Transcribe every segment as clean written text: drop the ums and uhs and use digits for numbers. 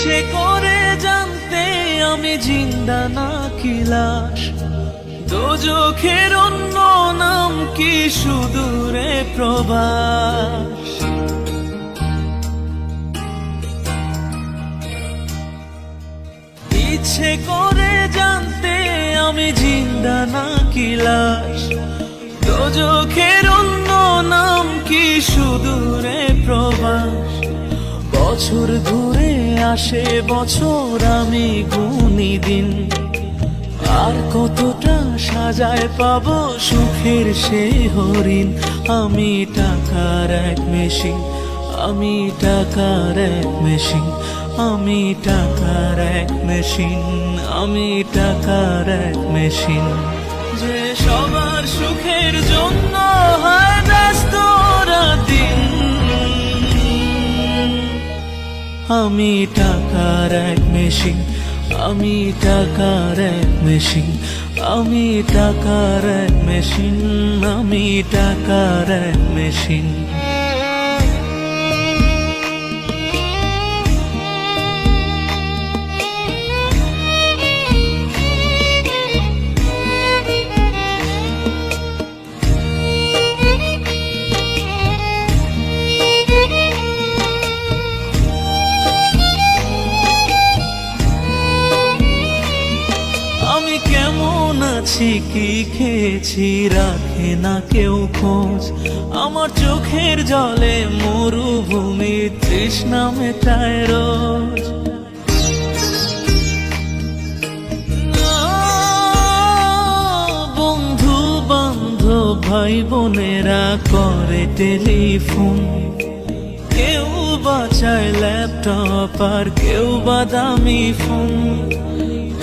ইচ্ছে করে জানতে আমি জিন্দা নাকি লাশ, দোজখের অন্য নাম কি সুদূরে প্রবাস। ইচ্ছে করে জানতে আমি জিন্দা নাকি লাশ, দোজখের অন্য নাম কি সুদূরে প্রবাস। বছর ঘুরে আসে বছর, আমি গুনি দিন, আর কতটা সাজায় পাবো সুখের সেই হরিণ। আমি টাকার এক মেশিন, আমি টাকার এক মেশিন, আমি টাকার এক মেশিন, আমি টাকার এক মেশিন। যে সবার সুখের জন্য হয় ব্যস্ত রাতদিন। আমি টাকার এক মেশিন, আমি টাকার এক মেশিন, আমি টাকার এক মেশিন, আমি টাকার এক মেশিন। আমি কেমন আছি কি খেয়েছি রাখে না কেউ খোঁজ, আমার চোখের জলে মরুভূমি তৃষ্ণা মেটায় রোজ। বন্ধু বান্ধব ভাই বোনেরা করে টেলিফোন, কেউ বাঁচায় ল্যাপটপ আর কেউ বা দামি ফোন।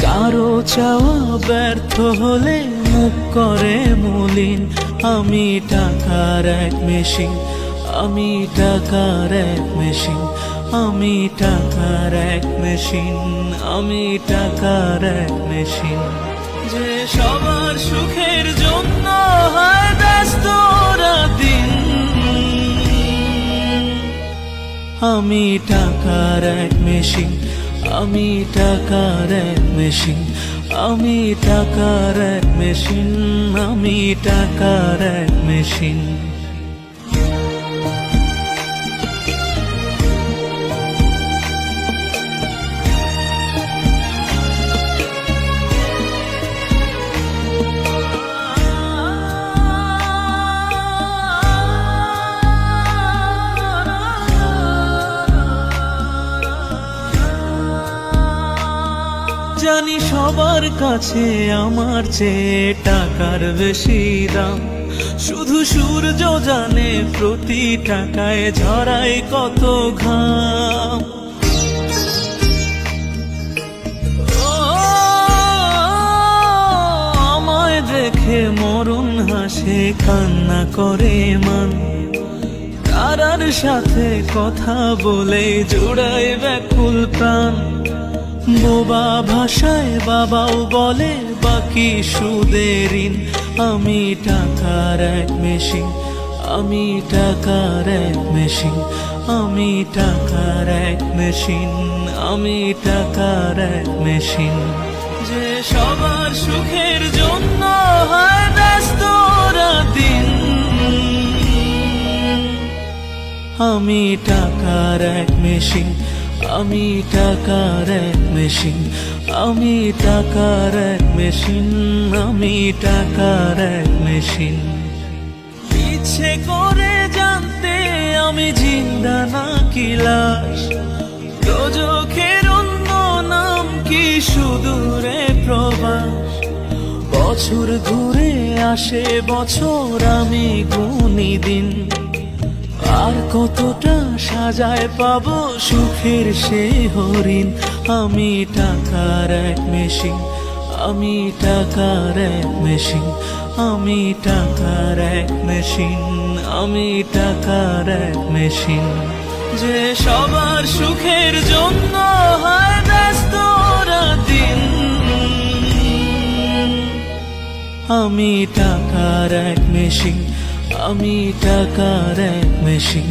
কারো চাওয়া ব্যর্থ হলে মুখ করে মলিন। আমি টাকার এক মেশিন, আমি টাকার এক মেশিন, আমি টাকার এক মেশিন, আমি টাকার এক মেশিন। যে সবার সুখের জন্য হয় ব্যস্ত রাতদিন। আমি টাকার এক মেশিন, আমি টাকার এক মেশিন, আমি টাকার এক মেশিন, আমি টাকার এক মেশিন। জানি সবার কাছে আমার চেয়ে টাকার বেশি দাম, শুধু সূর্য জানে প্রতি টাকায় ঝরায় কত ঘাম। আমায় দেখে মরণ হাসে কান্না করে মান, তারার সাথে কথা বলে জোড়ায় ব্যাকুল প্রাণ। বোবা ভাষায় বাবাও বলে বাকি সুদের ঋণ। আমি টাকার এক মেশিন, আমি টাকার এক মেশিন, আমি টাকার এক মেশিন, আমি টাকার এক মেশিন। যে সবার সুখের জন্য হয় ব্যস্ত রাতদিন। আমি টাকার এক মেশিন, আমি টাকার এক মেশিন, আমি টাকার এক মেশিন, আমি টাকার এক মেশিন। ইচ্ছে করে জানতে আমি জিন্দা নাকি লাশ, দোজখের অন্য নাম কি সুদূরে প্রবাস। বছর ঘুরে আসে বছর, আমি গুনি দিন, আর কতটা সাজায় পাবো সুখের সেই হরিণ। আমি টাকার এক মেশিন, আমি টাকার এক মেশিন, আমি টাকার এক মেশিন, আমি টাকার এক মেশিন। যে সবার সুখের জন্য হয় ব্যস্ত রাতদিন। আমি টাকার এক মেশিন, আমি টাকার এক মেশিন,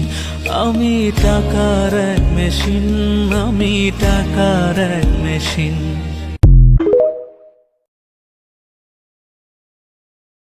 আমি টাকার এক মেশিন, আমি টাকার এক মেশিন।